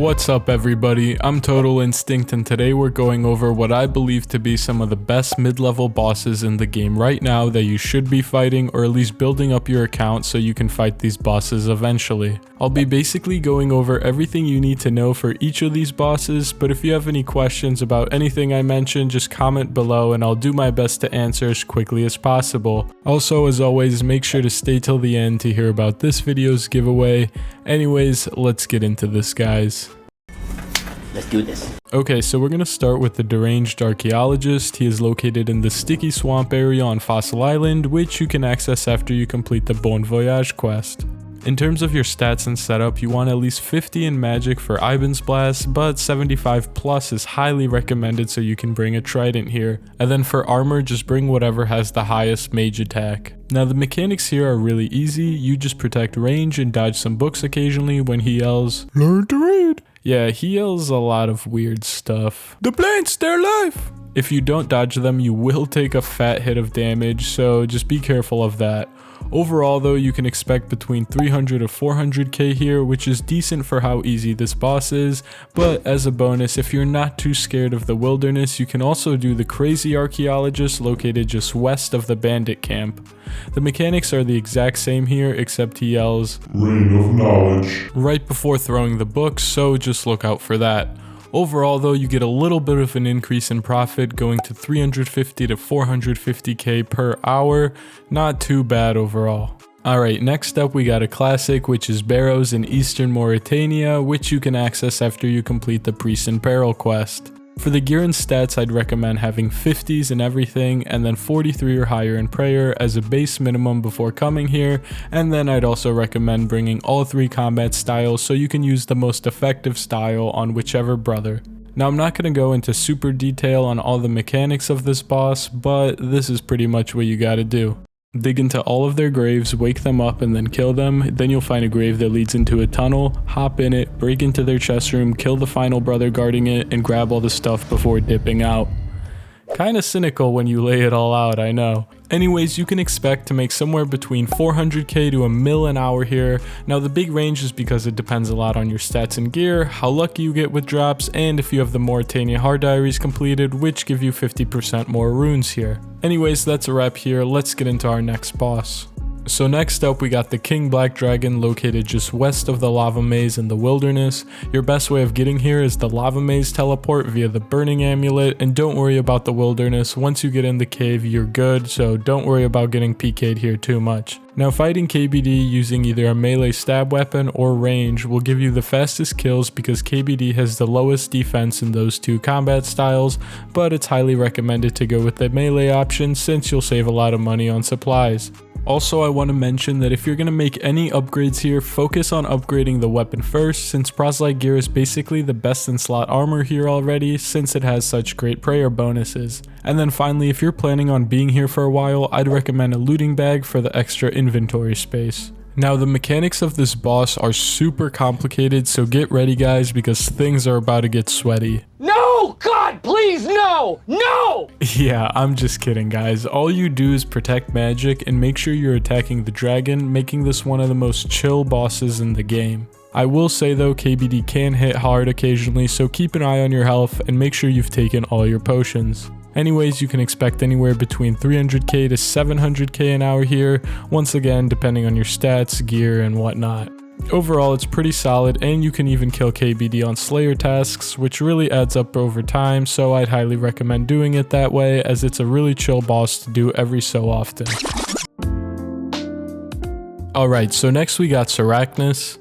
What's up everybody, I'm Total Instinct and today we're going over what I believe to be some of the best mid-level bosses in the game right now that you should be fighting, or at least building up your account so you can fight these bosses eventually. I'll be basically going over everything you need to know for each of these bosses, but if you have any questions about anything I mentioned, just comment below and I'll do my best to answer as quickly as possible. Also, as always, make sure to stay till the end to hear about this video's giveaway. Anyways, let's get into this, guys. Let's do this. Okay, so we're going to start with the Deranged Archaeologist. He is located in the Sticky Swamp area on Fossil Island, which you can access after you complete the Bon Voyage quest. In terms of your stats and setup, you want at least 50 in magic for Ivan's Blast, but 75 plus is highly recommended so you can bring a trident here. And then for armor, just bring whatever has the highest mage attack. Now the mechanics here are really easy. You just protect range and dodge some books occasionally when he yells, "Learn to read!" Yeah, he yells a lot of weird stuff. The plants, their life! If you don't dodge them, you will take a fat hit of damage, so just be careful of that. Overall though, you can expect between 300 to 400k here, which is decent for how easy this boss is, but as a bonus, if you're not too scared of the wilderness, you can also do the Crazy Archaeologist located just west of the bandit camp. The mechanics are the exact same here, except he yells, "Rain of Knowledge," right before throwing the books, so just look out for that. Overall though, you get a little bit of an increase in profit, going to 350 to 450k per hour. Not too bad overall. Alright, next up we got a classic, which is Barrows in Eastern Mauritania, which you can access after you complete the Priest in Peril quest. For the gear and stats, I'd recommend having 50s in everything and then 43 or higher in prayer as a base minimum before coming here, and then I'd also recommend bringing all 3 combat styles so you can use the most effective style on whichever brother. Now I'm not going to go into super detail on all the mechanics of this boss, but this is pretty much what you gotta do. Dig into all of their graves, wake them up, and then kill them. Then you'll find a grave that leads into a tunnel, hop in it, break into their chest room, kill the final brother guarding it, and grab all the stuff before dipping out. Kinda cynical when you lay it all out, I know. Anyways, you can expect to make somewhere between 400k to a mil an hour here. Now the big range is because it depends a lot on your stats and gear, how lucky you get with drops, and if you have the Mauritania Hard Diaries completed, which give you 50% more runes here. Anyways, that's a wrap here. Let's get into our next boss. So next up we got the King Black Dragon located just west of the lava maze in the wilderness. Your best way of getting here is the lava maze teleport via the burning amulet, and don't worry about the wilderness. Once you get in the cave you're good, so don't worry about getting PK'd here too much. Now fighting KBD using either a melee stab weapon or range will give you the fastest kills because KBD has the lowest defense in those 2 combat styles, but it's highly recommended to go with the melee option since you'll save a lot of money on supplies. Also, I want to mention that if you're going to make any upgrades here, focus on upgrading the weapon first, since Proselyte gear is basically the best in slot armor here already, since it has such great prayer bonuses. And then finally, if you're planning on being here for a while, I'd recommend a looting bag for the extra inventory space. Now the mechanics of this boss are super complicated, so get ready guys because things are about to get sweaty. No! God, please, no! No! Yeah, I'm just kidding guys. All you do is protect magic and make sure you're attacking the dragon, making this one of the most chill bosses in the game. I will say though, KBD can hit hard occasionally, so keep an eye on your health and make sure you've taken all your potions. Anyways, you can expect anywhere between 300k to 700k an hour here, once again depending on your stats, gear, and whatnot. Overall, it's pretty solid, and you can even kill KBD on Slayer tasks, which really adds up over time, so I'd highly recommend doing it that way, as it's a really chill boss to do every so often. Alright, so next we got Sarachnis.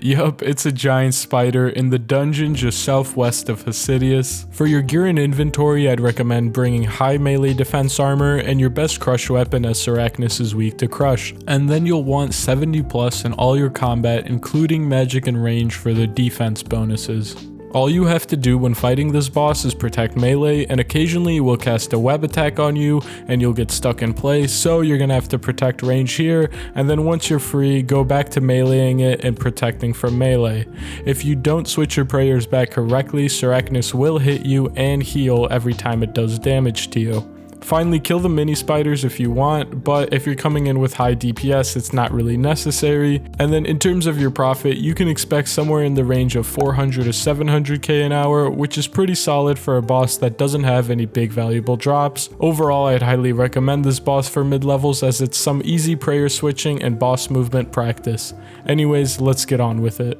Yup, it's a giant spider in the dungeon just southwest of Hasidius. For your gear and inventory, I'd recommend bringing high melee defense armor and your best crush weapon, as Sarachnis is weak to crush. And then you'll want 70 plus in all your combat, including magic and range for the defense bonuses. All you have to do when fighting this boss is protect melee, and occasionally it will cast a web attack on you and you'll get stuck in place, so you're gonna have to protect range here, and then once you're free, go back to meleeing it and protecting from melee. If you don't switch your prayers back correctly, Sarachnis will hit you and heal every time it does damage to you. Finally, kill the mini spiders if you want, but if you're coming in with high DPS, it's not really necessary. And then in terms of your profit, you can expect somewhere in the range of 400 to 700k an hour, which is pretty solid for a boss that doesn't have any big valuable drops. Overall, I'd highly recommend this boss for mid-levels as it's some easy prayer switching and boss movement practice. Anyways, let's get on with it.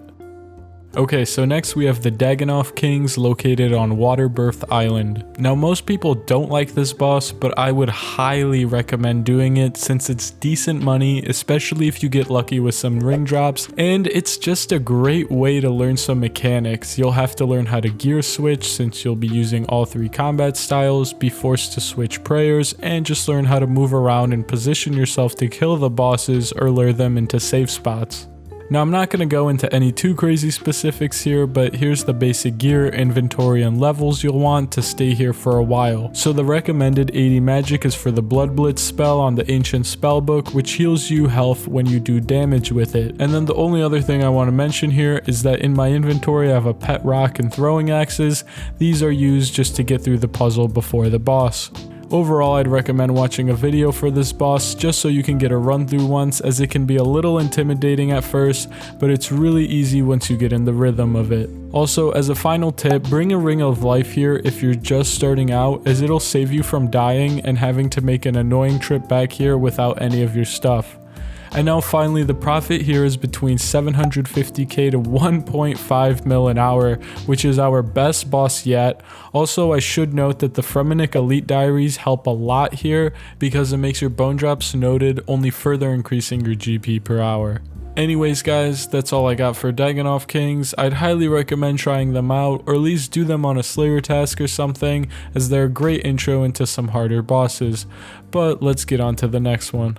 Okay, so next we have the Dagannoth Kings located on Waterbirth Island. Now most people don't like this boss, but I would highly recommend doing it since it's decent money, especially if you get lucky with some ring drops, and it's just a great way to learn some mechanics. You'll have to learn how to gear switch since you'll be using all 3 combat styles, be forced to switch prayers, and just learn how to move around and position yourself to kill the bosses or lure them into safe spots. Now I'm not going to go into any too crazy specifics here, but here's the basic gear, inventory, and levels you'll want to stay here for a while. So the recommended 80 magic is for the Blood Blitz spell on the ancient spellbook, which heals you health when you do damage with it. And then the only other thing I want to mention here is that in my inventory I have a pet rock and throwing axes. These are used just to get through the puzzle before the boss. Overall, I'd recommend watching a video for this boss just so you can get a run through once, as it can be a little intimidating at first, but it's really easy once you get in the rhythm of it. Also, as a final tip, bring a ring of life here if you're just starting out, as it'll save you from dying and having to make an annoying trip back here without any of your stuff. And now finally, the profit here is between 750k to 1.5 mil an hour, which is our best boss yet. Also, I should note that the Fremennik Elite Diaries help a lot here because it makes your bone drops noted, only further increasing your GP per hour. Anyways guys, that's all I got for Dagannoth Kings. I'd highly recommend trying them out, or at least do them on a Slayer task or something, as they're a great intro into some harder bosses. But let's get on to the next one.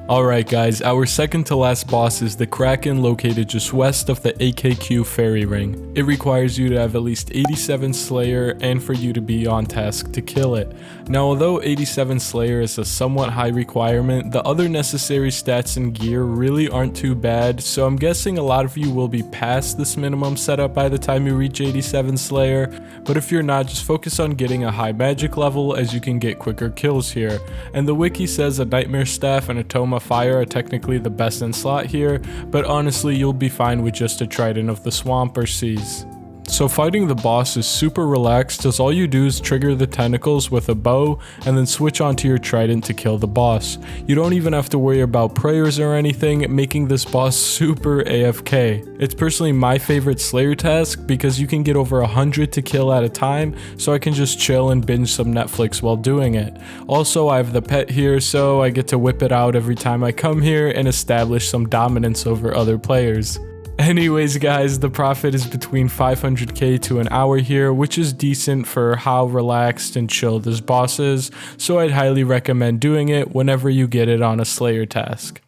Alright guys, our second to last boss is the Kraken, located just west of the AKQ Fairy Ring. It requires you to have at least 87 Slayer and for you to be on task to kill it. Now although 87 Slayer is a somewhat high requirement, the other necessary stats and gear really aren't too bad, so I'm guessing a lot of you will be past this minimum setup by the time you reach 87 Slayer, but if you're not, just focus on getting a high magic level as you can get quicker kills here. And the wiki says a Nightmare Staff and a Tome of Fire are technically the best in slot here, but honestly you'll be fine with just a Trident of the Swamp or Seas. So fighting the boss is super relaxed, as all you do is trigger the tentacles with a bow and then switch onto your trident to kill the boss. You don't even have to worry about prayers or anything, making this boss super AFK. It's personally my favorite Slayer task because you can get over 100 to kill at a time, so I can just chill and binge some Netflix while doing it. Also, I have the pet here, so I get to whip it out every time I come here and establish some dominance over other players. Anyways guys, the profit is between 500k to an hour here, which is decent for how relaxed and chill this boss is, so I'd highly recommend doing it whenever you get it on a Slayer task.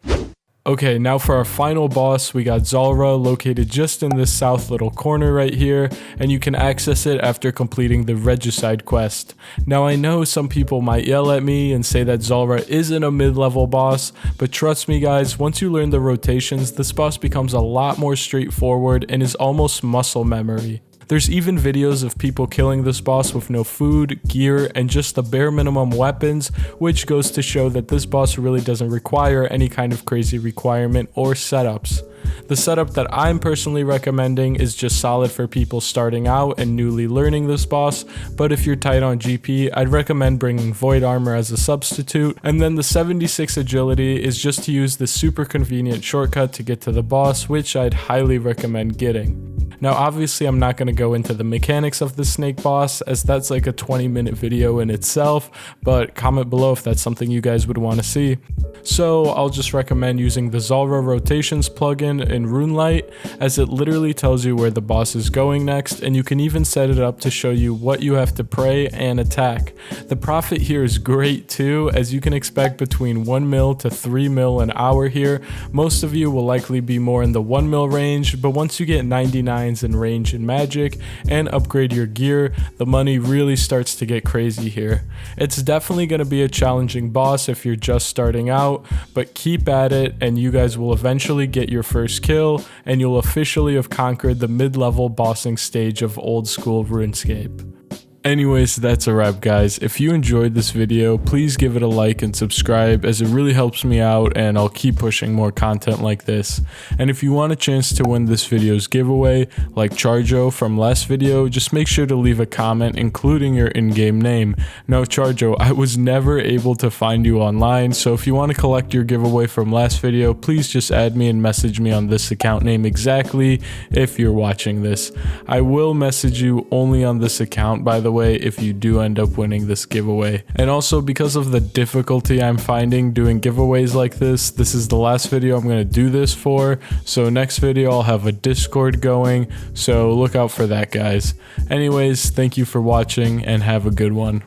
Okay, now for our final boss, we got Zulrah, located just in this south little corner right here, and you can access it after completing the Regicide quest. Now I know some people might yell at me and say that Zulrah isn't a mid-level boss, but trust me guys, once you learn the rotations, this boss becomes a lot more straightforward and is almost muscle memory. There's even videos of people killing this boss with no food, gear, and just the bare minimum weapons, which goes to show that this boss really doesn't require any kind of crazy requirement or setups. The setup that I'm personally recommending is just solid for people starting out and newly learning this boss, but if you're tight on GP, I'd recommend bringing Void Armor as a substitute, and then the 76 agility is just to use the super convenient shortcut to get to the boss, which I'd highly recommend getting. Now obviously I'm not going to go into the mechanics of the snake boss, as that's like a 20-minute video in itself, but comment below if that's something you guys would want to see. So I'll just recommend using the Zulrah rotations plugin in RuneLite, as it literally tells you where the boss is going next, and you can even set it up to show you what you have to pray and attack. The profit here is great too, as you can expect between 1 mil to 3 mil an hour here. Most of you will likely be more in the 1 mil range, but once you get 99s in range and magic and upgrade your gear, the money really starts to get crazy here. It's definitely going to be a challenging boss if you're just starting out, but keep at it and you guys will eventually get your first kill and you'll officially have conquered the mid-level bossing stage of Old School Runescape. Anyways, that's a wrap, guys. If you enjoyed this video, please give it a like and subscribe, as it really helps me out and I'll keep pushing more content like this. And if you want a chance to win this video's giveaway, like Charjo from last video, just make sure to leave a comment including your in-game name. Now Charjo, I was never able to find you online, so if you want to collect your giveaway from last video, please just add me and message me on this account name exactly if you're watching this. I will message you only on this account, by the way, if you do end up winning this giveaway. And also, because of the difficulty I'm finding doing giveaways like this is the last video I'm going to do this for, so next video I'll have a Discord going, so look out for that, guys. Anyways, thank you for watching and have a good one.